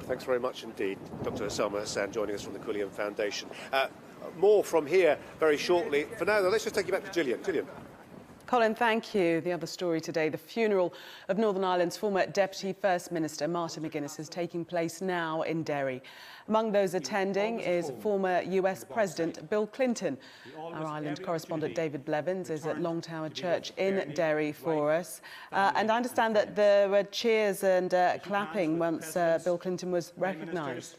David, thanks very much indeed. Dr. Osama Hassan joining us from the Quilliam Foundation. More from here very shortly. For now, though, let's just take you back to Gillian. Gillian. Colin, thank you. The other story today, the funeral of Northern Ireland's former Deputy First Minister, Martin McGuinness, is taking place now in Derry. Among those attending is former US President Bill Clinton. Our Ireland correspondent David Blevins is at Longtower Church in Derry for us. And I understand that there were cheers and clapping once Bill Clinton was recognised.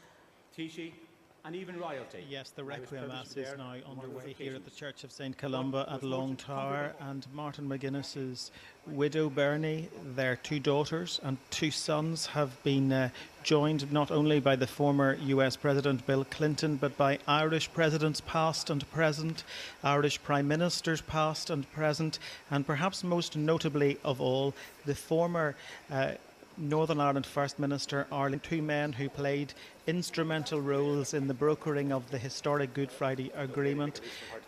And even royalty. Yes, the Requiem Mass is now underway here at the Church of St Columba at Longtower, and Martin McGuinness's widow Bernie, their two daughters and two sons have been joined not only by the former US President Bill Clinton, but by Irish presidents past and present, Irish prime ministers past and present, and perhaps most notably of all, the former Northern Ireland First Minister Arlene, two men who played instrumental roles in the brokering of the historic Good Friday Agreement.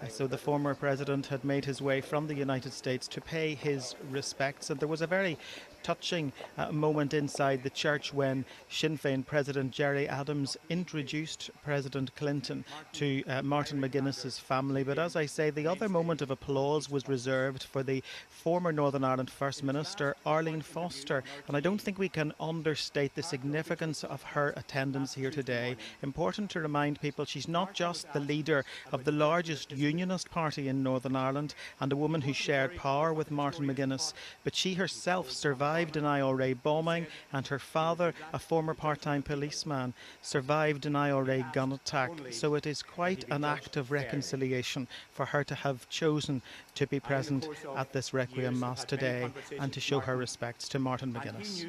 So the former president had made his way from the United States to pay his respects, and there was a very touching moment inside the church when Sinn Féin President Gerry Adams introduced President Clinton to Martin McGuinness's family. But as I say, the other moment of applause was reserved for the former Northern Ireland First Minister Arlene Foster, and I don't think we can understate the significance of her attendance here today. Important to remind people she's not just the leader of the largest unionist party in Northern Ireland and a woman who shared power with Martin McGuinness, but she herself survived an IRA bombing, and her father, a former part-time policeman, survived an IRA gun attack. So it is quite an act of reconciliation for her to have chosen to be present at this Requiem Mass today and to show her respects to Martin McGuinness.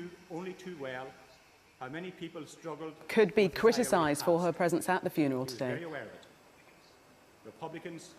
How many people struggled could be criticised for her presence at the funeral today. Republicans,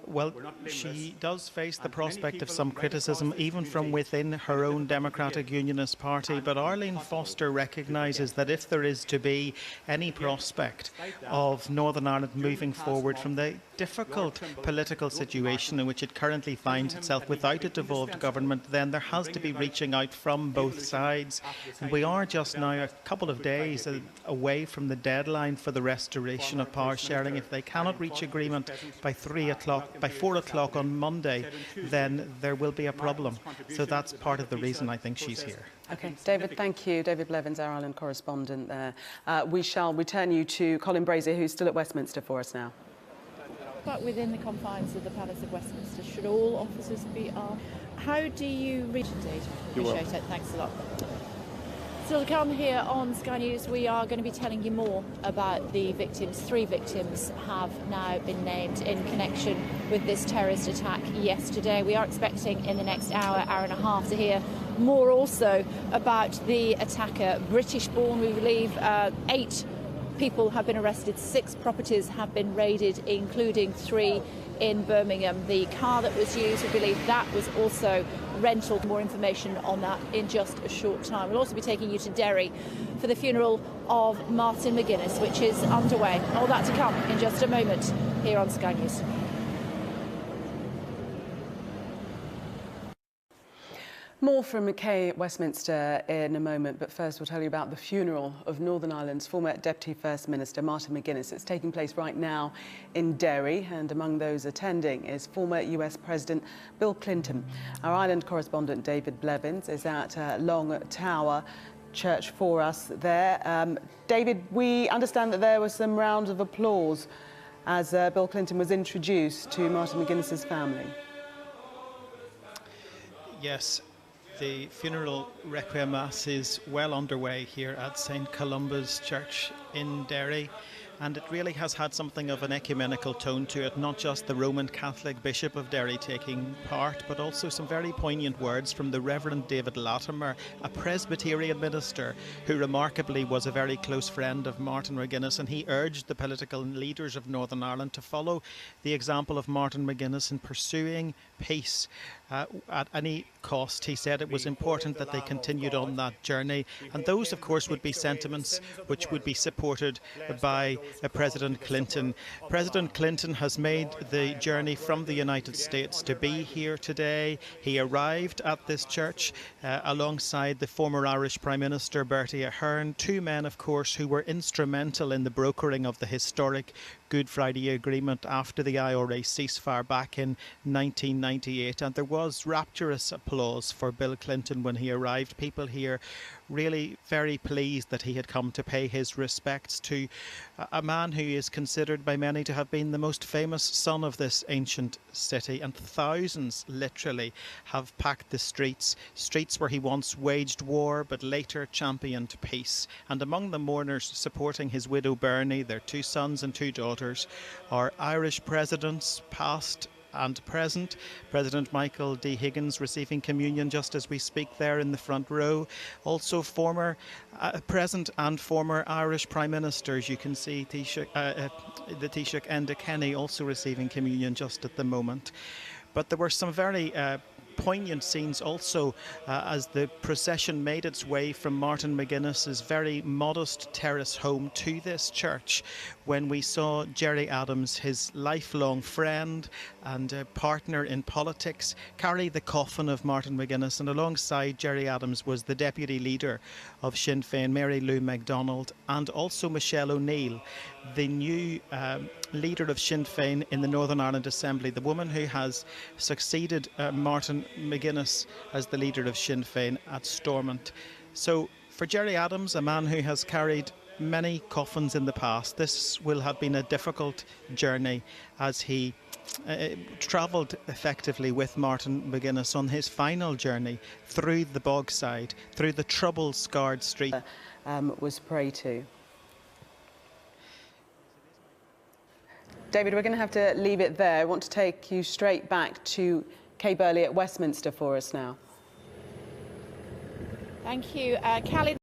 well, she does face the prospect of some criticism even from within her own Democratic Unionist Party, but Arlene Foster recognises that if there is to be any prospect of Northern Ireland moving forward from the difficult political situation in which it currently finds itself without a devolved government, then there has to be reaching out from both sides. And we are just now a couple of days away from the deadline for the restoration of power sharing. If they cannot reach agreement by 4 o'clock on Monday, then there will be a problem. So that's part of the reason I think she's here. OK, David, thank you. David Blevins, our Ireland correspondent there. We shall return you to Colin Brazier, who's still at Westminster for us now. But within the confines of the Palace of Westminster, should all officers be armed? How do you reach indeed? Appreciate it. Thanks a lot. Still to come here on Sky News, we are going to be telling you more about the victims. 3 victims have now been named in connection with this terrorist attack yesterday. We are expecting in the next hour and a half to hear more also about the attacker, British-born, we believe. 8 people have been arrested, 6 properties have been raided, including 3 in Birmingham. The car that was used, we believe that was also rental. More information on that in just a short time. We'll also be taking you to Derry for the funeral of Martin McGuinness, which is underway. All that to come in just a moment here on Sky News. More from McKay at Westminster in a moment, but first we'll tell you about the funeral of Northern Ireland's former Deputy First Minister Martin McGuinness. It's taking place right now in Derry, and among those attending is former US President Bill Clinton. Our Ireland correspondent David Blevins is at Longtower Church for us there. David, we understand that there were some rounds of applause as Bill Clinton was introduced to Martin McGuinness's family. Yes. The funeral Requiem Mass is well underway here at St Columba's Church in Derry, and it really has had something of an ecumenical tone to it, not just the Roman Catholic Bishop of Derry taking part, but also some very poignant words from the Reverend David Latimer, a Presbyterian minister who remarkably was a very close friend of Martin McGuinness, and he urged the political leaders of Northern Ireland to follow the example of Martin McGuinness in pursuing peace at any cost. He said it was important that they continued on that journey, and those of course would be sentiments which would be supported by President Clinton. President Clinton has made the journey from the United States to be here today. He arrived at this church alongside the former Irish Prime Minister Bertie Ahern, two men, of course, who were instrumental in the brokering of the historic Good Friday Agreement after the IRA ceasefire back in 1998. And there was rapturous applause for Bill Clinton when he arrived. People here really very pleased that he had come to pay his respects to a man who is considered by many to have been the most famous son of this ancient city, and thousands literally have packed the streets where he once waged war but later championed peace. And among the mourners supporting his widow Bernie, their two sons and two daughters, are Irish presidents past and present. President Michael D. Higgins receiving communion just as we speak there in the front row. Also former present and former Irish Prime Ministers. You can see the Taoiseach Enda Kenny also receiving communion just at the moment. But there were some very poignant scenes also as the procession made its way from Martin McGuinness's very modest terrace home to this church, when we saw Gerry Adams, his lifelong friend and partner in politics, carry the coffin of Martin McGuinness, and alongside Gerry Adams was the deputy leader of Sinn Féin, Mary Lou MacDonald, and also Michelle O'Neill, the new leader of Sinn Féin in the Northern Ireland Assembly, the woman who has succeeded Martin McGuinness as the leader of Sinn Féin at Stormont. So for Gerry Adams, a man who has carried many coffins in the past, this will have been a difficult journey as he travelled effectively with Martin McGuinness on his final journey through the bogside, through the trouble-scarred street. Was prey to. David, we're going to have to leave it there. I want to take you straight back to Kay Burley at Westminster for us now. Thank you, Callie.